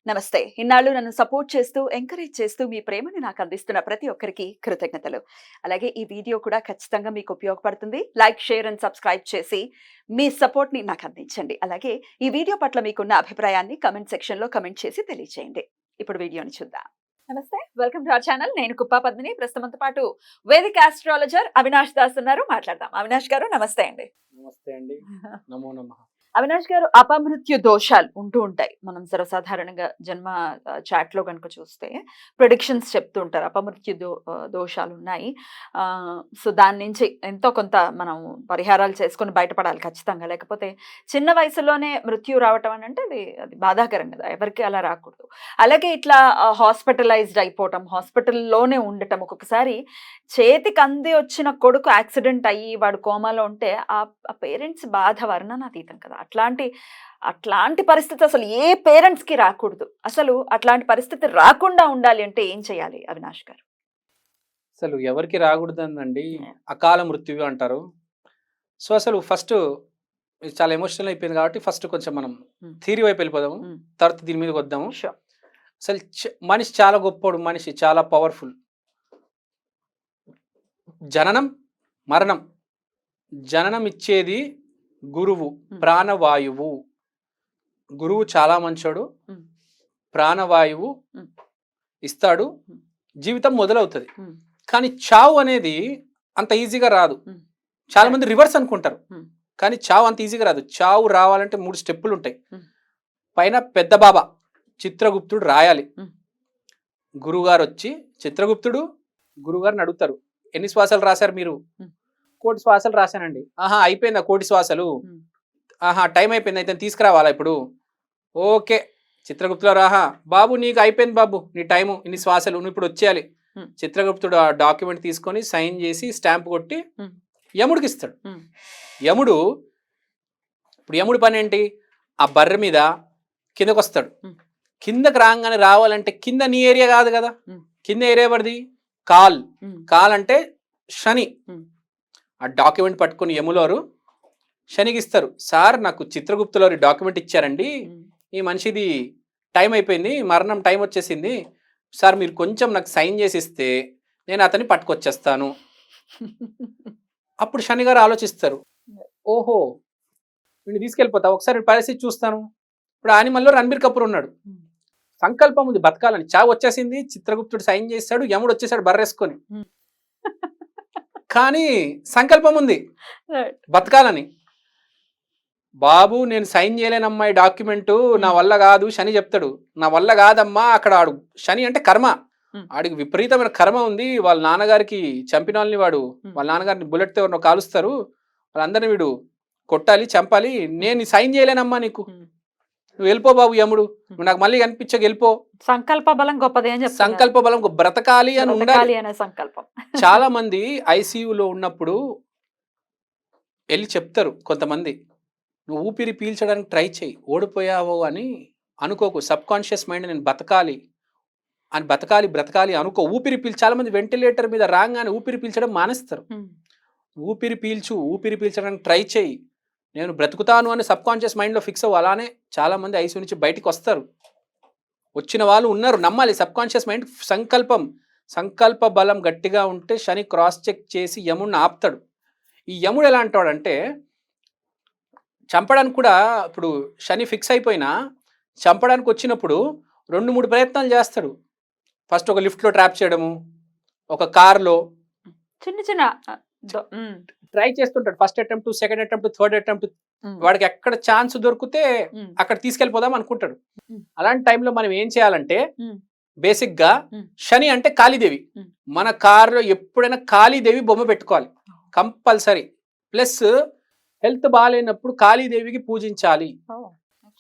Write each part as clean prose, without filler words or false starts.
నమస్తే. ఇన్నాళ్ళు నన్ను సపోర్ట్ చేస్తూ, ఎంకరేజ్ చేస్తూ మీ ప్రేమని నాకు అందిస్తున్న ప్రతి ఒక్కరికి కృతజ్ఞతలు. అలాగే ఈ వీడియో కూడా ఖచ్చితంగా మీకు ఉపయోగపడుతుంది. లైక్, షేర్ అండ్ సబ్స్క్రైబ్ చేసి మీ సపోర్ట్‌ని నాకు అందించండి. అలాగే ఈ వీడియో పట్ల మీకున్న అభిప్రాయాన్ని కామెంట్ సెక్షన్‌లో కామెంట్ చేసి తెలియజేయండి. ఇప్పుడు వీడియోని చూద్దాం. నమస్తే. Welcome to our channel. నేను కుప్పా పద్మిని. ప్రస్తుతంతో పాటు వేదిక ఆస్ట్రాలజర్ అవినాష్ దాస్ ఉన్నారు. మాట్లాడదాం. అవినాష్ గారు నమస్తే అండి. నమస్తే అండి. నమో నమః. అవినాష్ గారు, అపమృత్యు దోషాలు ఉంటూ ఉంటాయి. మనం సర్వసాధారణంగా జన్మ చాట్‌లో గనుక చూస్తే ప్రిడిక్షన్స్ చెప్తూ ఉంటారు. అపమృత్యు దోషాలు ఉన్నాయి. సో, దాని నుంచి ఎంతో కొంత మనం పరిహారాలు చేసుకొని బయటపడాలి ఖచ్చితంగా. లేకపోతే చిన్న వయసులోనే మృత్యు రావటం అనంటే అది బాధాకరం కదా! ఎవరికీ అలా రాకూడదు. అలాగే ఇట్లా హాస్పిటలైజ్డ్ అయిపోవటం, హాస్పిటల్‌లోనే ఉండటం, ఒక్కొక్కసారి చేతికి అంది వచ్చిన కొడుకు యాక్సిడెంట్ అయ్యి వాడు కోమాలో ఉంటే ఆ పేరెంట్స్ బాధ వర్ణనాతీతం కదా! అట్లాంటి పరిస్థితి అసలు ఏ పేరెంట్స్‌కి రాకూడదు. అసలు అట్లాంటి పరిస్థితి రాకుండా ఉండాలి అంటే ఏం చేయాలి అవినాష్ గారు? అసలు ఎవరికి రాకూడదండి. అకాల మృత్యువు అంటారు. సో, అసలు ఫస్ట్ ఇది చాలా ఎమోషనల్ అయిపోయింది కాబట్టి ఫస్ట్ కొంచెం మనం థియరీ వైపు వెళ్ళిపోదాము. తర్వాత దీని మీదకి వద్దాము. షూర్. అసలు మనిషి చాలా గొప్పోడు. మనిషి చాలా పవర్ఫుల్. జననం, మరణం. జననం ఇచ్చేది గురువు, ప్రాణవాయువు. గురువు చాలా మంచోడు. ప్రాణవాయువు ఇస్తాడు. జీవితం మొదలవుతుంది. కానీ చావు అనేది అంత ఈజీగా రాదు. చాలా మంది రివర్స్ అనుకుంటారు. కానీ చావు అంత ఈజీగా రాదు. చావు రావాలంటే 3 స్టెప్పులు ఉంటాయి. పైన పెద్ద బాబా చిత్రగుప్తుడు రాయాలి. గురువుగారు వచ్చి చిత్రగుప్తుడు గురువుగారిని అడుగుతారు, ఎన్ని శ్వాసాలు రాశారు మీరు? 1,000,000 శ్వాసాలు రాశానండి. ఆహా, అయిపోయిందా 1,000,000 శ్వాసలు? ఆహా, టైం అయిపోయింది, అయితే తీసుకురావాలా ఇప్పుడు? ఓకే. చిత్రగుప్తుడు రాహా, బాబు నీకు అయిపోయింది బాబు, నీ టైము, ఇన్ని శ్వాసలు, నువ్వు ఇప్పుడు వచ్చేయాలి. చిత్రగుప్తుడు ఆ డాక్యుమెంట్ తీసుకొని సైన్ చేసి స్టాంప్ కొట్టి యముడికి ఇస్తాడు. యముడి పని ఏంటి? ఆ బర్రె మీద కిందకు వస్తాడు. కిందకి రాగానే రావాలంటే కింద నీ ఏరియా కాదు కదా, కింద ఏరియా పడిది కాల్ అంటే శని. ఆ డాక్యుమెంట్ పట్టుకుని యములోరు శనికి ఇస్తారు. సార్, నాకు చిత్రగుప్తులోరి డాక్యుమెంట్ ఇచ్చారండి, ఈ మనిషిది టైం అయిపోయింది, మరణం టైం వచ్చేసింది సార్, మీరు కొంచెం నాకు సైన్ చేసి ఇస్తే నేను అతన్ని పట్టుకొచ్చేస్తాను. అప్పుడు శని గారు ఆలోచిస్తారు, ఓహో వీడిని తీసుకెళ్ళిపోతా, ఒకసారి పరిస్థితి చూస్తాను. ఇప్పుడు యానిమల్లో రణబీర్ కపూర్ ఉన్నాడు. సంకల్పం ఉంది బతకాలని. చావు వచ్చేసింది, చిత్రగుప్తుడు సైన్ చేశాడు, యముడు వచ్చేసాడు బర్రేసుకొని. కానీ సంకల్పం ఉంది బతకాలని. బాబు, నేను సైన్ చేయలేనమ్మా ఈ డాక్యుమెంటు, నా వల్ల కాదు. శని చెప్తాడు, నా వల్ల కాదమ్మా. అక్కడ ఆడు శని అంటే కర్మ, ఆడికి విపరీతమైన కర్మ ఉంది. వాళ్ళ నాన్నగారికి చంపిన వాళ్ళని వాళ్ళ నాన్నగారిని బుల్లెట్తో ఎవరినో కాలుస్తారు, వాళ్ళందరినీ వీడు కొట్టాలి, చంపాలి. నేను సైన్ చేయలేనమ్మా నీకు, నువ్వు వెళ్ళిపో బాబు యముడు, నువ్వు నాకు మళ్ళీ కనిపించక వెళ్ళిపో. సంకల్ప బలం గొప్పది అని చెప్తారు. సంకల్ప బలం, బ్రతకాలి అని ఉండాలి అనే సంకల్పం. చాలా మంది ఐసీయూలో ఉన్నప్పుడు వెళ్ళి చెప్తారు కొంతమంది, నువ్వు ఊపిరి పీల్చడానికి ట్రై చేయి, ఓడిపోయావో అని అనుకోకు. సబ్ కాన్షియస్ మైండ్ నేను బతకాలి బ్రతకాలి అనుకో. ఊపిరి చాలా మంది వెంటిలేటర్ మీద రాగానే ఊపిరి పీల్చడం మానేస్తారు. ఊపిరి పీల్చడానికి ట్రై చేయి, నేను బ్రతుకుతాను అని సబ్ కాన్షియస్ మైండ్లో ఫిక్స్ అవ్వు. అలానే చాలా మంది ఐసీయూ నుంచి బయటికి వస్తారు. వచ్చిన వాళ్ళు ఉన్నారు, నమ్మాలి. సబ్ కాన్షియస్ మైండ్ సంకల్ప బలం గట్టిగా ఉంటే శని క్రాస్ చెక్ చేసి యముడిని ఆపుతాడు. ఈ యముడు ఎలా అంటాడంటే, చంపడానికి కూడా ఇప్పుడు శని ఫిక్స్ అయిపోయినా చంపడానికి వచ్చినప్పుడు 2-3 ప్రయత్నాలు చేస్తాడు. ఫస్ట్ ఒక లిఫ్ట్లో ట్రాప్ చేయడము, ఒక కార్లో చిన్న ట్రై చేస్తుంటాడు. First attempt, second attempt, third attempt. వాడికి ఎక్కడ ఛాన్స్ దొరికితే అక్కడ తీసుకెళ్ళిపోదాం అనుకుంటాడు. అలాంటి టైంలో మనం ఏం చేయాలంటే, బేసిక్ గా శని అంటే కాళీదేవి. మన కారులో ఎప్పుడైనా కాళీదేవి బొమ్మ పెట్టుకోవాలి కంపల్సరీ. ప్లస్ హెల్త్ బాగాలేనప్పుడు కాళీదేవికి పూజించాలి,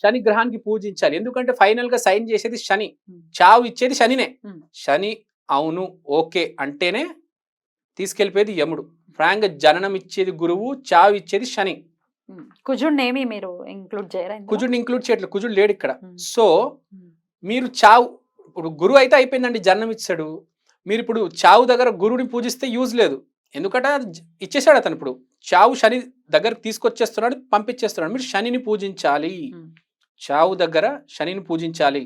శని గ్రహానికి పూజించాలి. ఎందుకంటే ఫైనల్ గా సైన్ చేసేది శని, చావు ఇచ్చేది శనినే. శని అవును ఓకే అంటేనే తీసుకెళ్ళిపోయేది యముడు. ఫ్రాంక్ జననం ఇచ్చేది గురువు, చావు ఇచ్చేది శని. కుజుడిని మీరు ఇంక్లూడ్ చేయరా? కుజుడిని ఇంక్లూడ్ చేయట్లేదు, కుజుడు లేడు ఇక్కడ. సో మీరు చావు, ఇప్పుడు గురువు అయితే అయిపోయిందండి, జన్మం ఇచ్చాడు. మీరు ఇప్పుడు చావు దగ్గర గురువుని పూజిస్తే యూజ్ లేదు. ఎందుకంటే ఇచ్చేసాడు అతను. ఇప్పుడు చావు శని దగ్గరకు పంపించేస్తున్నాడు. మీరు శనిని పూజించాలి, చావు దగ్గర శనిని పూజించాలి.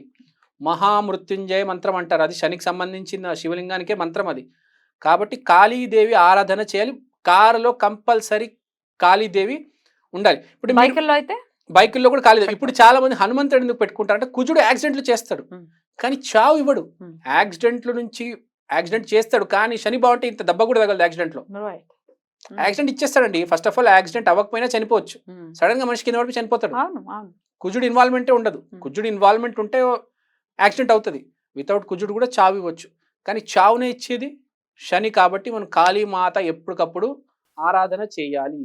మహామృత్యుంజయ మంత్రం అంటారు, అది శనికి సంబంధించిన శివలింగానికే మంత్రం అది. కాబట్టి కాళీదేవి ఆరాధన చేయాలి. కారులో కంపల్సరీ కాళీదేవి ఉండాలి. ఇప్పుడు బైకుల్లో అయితే బైకుల్లో కూడా కాళీదేవి. ఇప్పుడు చాలా మంది హనుమంతుడు ఎందుకు పెట్టుకుంటారు అంటే కుజుడు యాక్సిడెంట్లు చేస్తాడు కానీ చావు ఇవ్వడు. యాక్సిడెంట్ చేస్తాడు కానీ శని బాగుంటే ఇంత దెబ్బ కూడా తగలదు యాక్సిడెంట్లో. యాక్సిడెంట్ ఇచ్చేస్తాడండి. ఫస్ట్ ఆఫ్ ఆల్ యాక్సిడెంట్ అవ్వకపోయినా చనిపోవచ్చు, సడన్ గా మనిషి కింద పడిపోయి చనిపోతాడు. కుజుడు ఇన్వాల్వ్మెంటే ఉండదు. కుజుడు ఇన్వాల్వ్మెంట్ ఉంటే యాక్సిడెంట్ అవుతుంది. వితౌట్ కుజుడు కూడా చావు ఇవ్వచ్చు కానీ చావునే ఇచ్చేది శని. కాబట్టి మనం కాళీమాత ఎప్పటికప్పుడు ఆరాధన చేయాలి.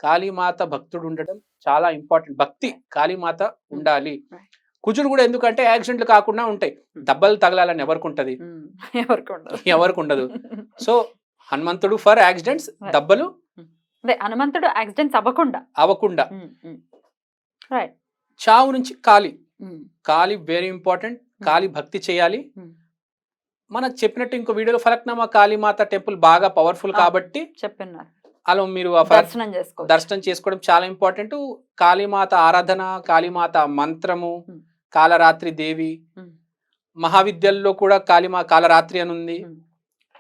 కాళీమాత భక్తుడు ఉండటం చాలా ఇంపార్టెంట్. భక్తి కాళీమాత ఉండాలి. కుజుడు కూడా ఎందుకంటే యాక్సిడెంట్లు కాకుండా ఉంటాయి. దెబ్బలు తగలాలని ఎవరికి ఉంటది? ఎవరికి ఉండదు. సో హనుమంతుడు ఫర్ యాక్సిడెంట్స్, దెబ్బలు హనుమంతుడు యాక్సిడెంట్స్ అవ్వకుండా. చావు నుంచి కాళీ వెరీ ఇంపార్టెంట్. కాళీ భక్తి చేయాలి. మనకు చెప్పినట్టు ఇంకో వీడియోలో ఫలక్నామా కాళీమాత టెంపుల్ బాగా పవర్ఫుల్ కాబట్టి చెప్పినారు. అలా మీరు దర్శనం చేసుకోవడం చాలా ఇంపార్టెంట్. కాళీమాత ఆరాధన, కాళీమాత మంత్రము, కాలరాత్రి దేవి, మహావిద్యల్లో కూడా కాలరాత్రి అని ఉంది.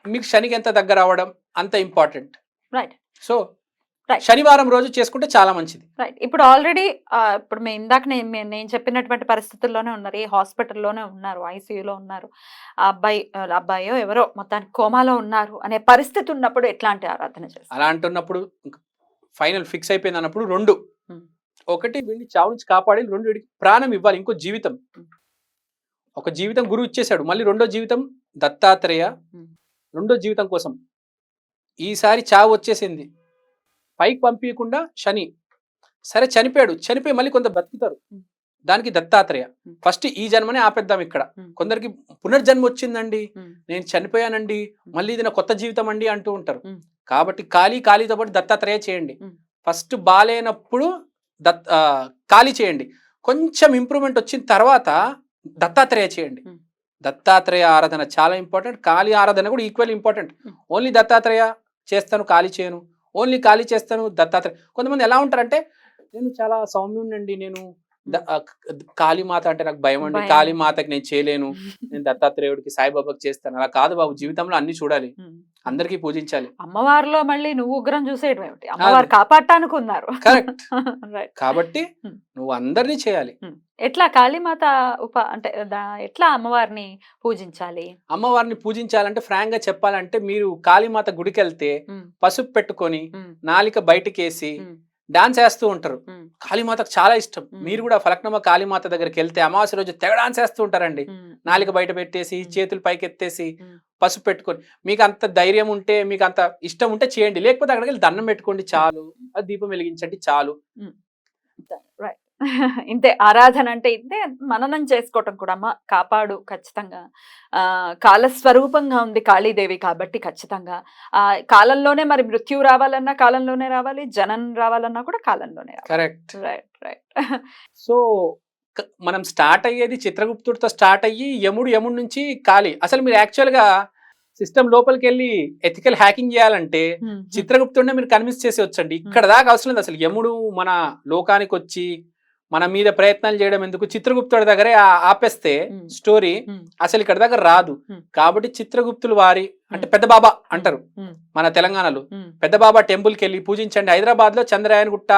మీకు శనికి ఎంత దగ్గర అవ్వడం అంత ఇంపార్టెంట్. సో శనివారం రోజు చేసుకుంటే చాలా మంచిది. ఇప్పుడు ఆల్రెడీ ఇప్పుడు ఇందాక నేను చెప్పినటువంటి పరిస్థితుల్లోనే ఉన్నారు, ఏ హాస్పిటల్లోనే ఉన్నారు, ఐసీయూలో ఉన్నారు, అబ్బాయో ఎవరో మొత్తానికి కోమాలో ఉన్నారు అనే పరిస్థితి ఉన్నప్పుడు ఎట్లాంటి ఆరాధన చేస్తారు? అలా అంటున్నప్పుడు ఫైనల్ ఫిక్స్ అయిపోయింది అన్నప్పుడు రెండు, ఒకటి వీడిని చావు నుంచి కాపాడి, రెండు వీడికి ప్రాణం ఇవ్వాలి, ఇంకో జీవితం. ఒక జీవితం గురువు ఇచ్చేశాడు, మళ్ళీ రెండో జీవితం దత్తాత్రేయ, రెండో జీవితం కోసం. ఈసారి చావు వచ్చేసింది, పైకి పంపించకుండా శని సరే చనిపోయాడు, చనిపోయి మళ్ళీ కొంత బతుకుతారు, దానికి దత్తాత్రేయ. ఫస్ట్ ఈ జన్మనే ఆపేద్దాం. ఇక్కడ కొందరికి పునర్జన్మ వచ్చిందండి, నేను చనిపోయానండి, మళ్ళీ ఇది నా కొత్త జీవితం అండి అంటూ ఉంటారు. కాబట్టి కాళీతో పాటు దత్తాత్రేయ చేయండి. ఫస్ట్ బాలేనప్పుడు కాళీ చేయండి, కొంచెం ఇంప్రూవ్మెంట్ వచ్చిన తర్వాత దత్తాత్రేయ చేయండి. దత్తాత్రేయ ఆరాధన చాలా ఇంపార్టెంట్. కాళీ ఆరాధన కూడా ఈక్వల్ ఇంపార్టెంట్. ఓన్లీ దత్తాత్రేయ చేస్తాను కాళీ చేయను, ఓన్లీ కాళీ చేస్తాను దత్తాత్రేయ. కొంతమంది ఎలా ఉంటారంటే నేను చాలా సౌమ్యుండండి, నేను కాళీమాత అంటే నాకు భయం అండి, కాళీమాతకి నేను చేయలేను, నేను దత్తాత్రేయుడికి సాయిబాబాకి చేస్తాను. అలా కాదు బాబు, జీవితంలో అన్ని చూడాలి, అందరికీ పూజించాలి. అమ్మవారిలో మళ్ళీ నువ్వు ఉగ్రం చూసేయడం ఏమిటి? అమ్మవారు కాపాడటానికి ఉన్నారు. కరెక్ట్. కాబట్టి నువ్వు అందరినీ చేయాలి. ఎట్లా కాళీమాత అంటే ఎట్లా అమ్మవారిని పూజించాలి? అమ్మవారిని పూజించాలంటే ఫ్రాంక్ గా చెప్పాలంటే, మీరు కాళీమాత గుడికి వెళ్తే పసుపు పెట్టుకొని నాలిక బయటకేసి డాన్స్ వేస్తూ ఉంటారు. కాళీమాతకు చాలా ఇష్టం. మీరు కూడా ఫలక్నామా కాళీమాత దగ్గరికి వెళ్తే అమావాస్య రోజు తెగ డాన్స్ వేస్తూ ఉంటారండి. నాలిక బయట పెట్టేసి చేతులు పైకి ఎత్తేసి పసుపు పెట్టుకొని, మీకు అంత ధైర్యం ఉంటే, మీకు అంత ఇష్టం ఉంటే చేయండి, లేకపోతే అక్కడికి వెళ్ళి దండం పెట్టుకోండి చాలు, అది దీపం వెలిగించండి చాలు. ఇంతే ఆరాధన అంటే, ఇంతే మననం చేసుకోవటం కూడా. అమ్మ కాపాడు, ఖచ్చితంగా కాలస్వరూపంగా ఉంది కాళీదేవి కాబట్టి ఖచ్చితంగా కాలంలోనే, మరి మృత్యు రావాలన్నా కాలంలోనే రావాలి, జనం రావాలన్నా కూడా కాలంలోనే రావాలి. కరెక్ట్. రైట్. సో మనం స్టార్ట్ అయ్యేది చిత్రగుప్తుడితో స్టార్ట్ అయ్యి యముడు నుంచి కాళీ. అసలు మీరు యాక్చువల్ గా సిస్టమ్ లోపలికి వెళ్ళి ఎథికల్ హ్యాకింగ్ చేయాలంటే చిత్రగుప్తుడిని మీరు కన్విన్స్ చేసి వచ్చండి. ఇక్కడ దాకా అవసరం లేదు. అసలు యముడు మన లోకానికి వచ్చి మన మీద ప్రయత్నాలు చేయడం ఎందుకు? చిత్రగుప్తుడి దగ్గరే ఆపేస్తే స్టోరీ అసలు ఇక్కడ దగ్గర రాదు. కాబట్టి చిత్రగుప్తులు వారి అంటే పెద్ద బాబా అంటారు మన తెలంగాణలో. పెద్ద బాబా టెంపుల్ కి వెళ్ళి పూజించండి. హైదరాబాద్ లో చంద్రయాన్ గుట్ట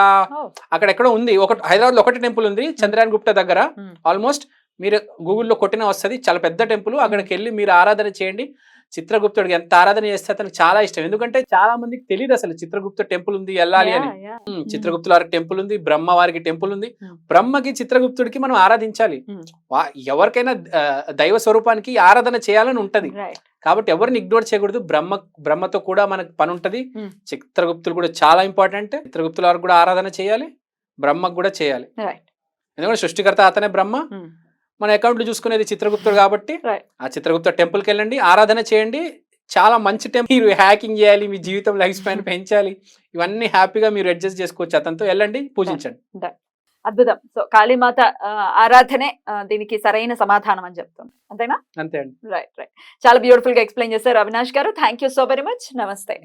అక్కడెక్కడో ఉంది, హైదరాబాద్ లో ఒకటి టెంపుల్ ఉంది చంద్రయాన్ గుట్ట దగ్గర. ఆల్మోస్ట్ మీరు గూగుల్లో కొట్టినా వస్తుంది, చాలా పెద్ద టెంపుల్. అక్కడికి వెళ్ళి మీరు ఆరాధన చేయండి. చిత్రగుప్తుడికి ఎంత ఆరాధన చేస్తే అతనికి చాలా ఇష్టం. ఎందుకంటే చాలా మందికి తెలియదు అసలు చిత్రగుప్త టెంపుల్ ఉంది, వెళ్ళాలి అని. చిత్రగుప్తుల వారికి టెంపుల్ ఉంది, బ్రహ్మ వారికి టెంపుల్ ఉంది. బ్రహ్మకి చిత్రగుప్తుడికి మనం ఆరాధించాలి. ఎవరికైనా దైవ స్వరూపానికి ఆరాధన చేయాలని ఉంటది. కాబట్టి ఎవరిని ఇగ్నోర్ చేయకూడదు. బ్రహ్మతో కూడా మనకు పని ఉంటది. చిత్రగుప్తులు కూడా చాలా ఇంపార్టెంట్. చిత్రగుప్తుల వారికి కూడా ఆరాధన చేయాలి, బ్రహ్మకు కూడా చేయాలి. ఎందుకంటే సృష్టికర్త అతనే బ్రహ్మ, మన అకౌంట్లు చూసుకునేది చిత్రగుప్తుడు. కాబట్టి ఆ చిత్రగుప్త టెంపుల్కి వెళ్ళండి, ఆరాధన చేయండి. చాలా మంచి టెంపుల్. మీరు హ్యాకింగ్ చేయాలి, మీ జీవితం లైఫ్ స్పాన్ పెంచాలి, ఇవన్నీ హ్యాపీగా మీరు అడ్జస్ట్ చేసుకోవచ్చు. అతనితో వెళ్ళండి, పూజించండి. అద్భుతం. సో కాళీమాత ఆరాధనే దీనికి సరైన సమాధానం అని చెప్తుంది, అంతేనా? అంతే అండి. రైట్. చాలా బ్యూటిఫుల్ గా ఎక్స్ప్లెయిన్ చేశారు అవినాష్ గారు. Thank you so very much. నమస్తే.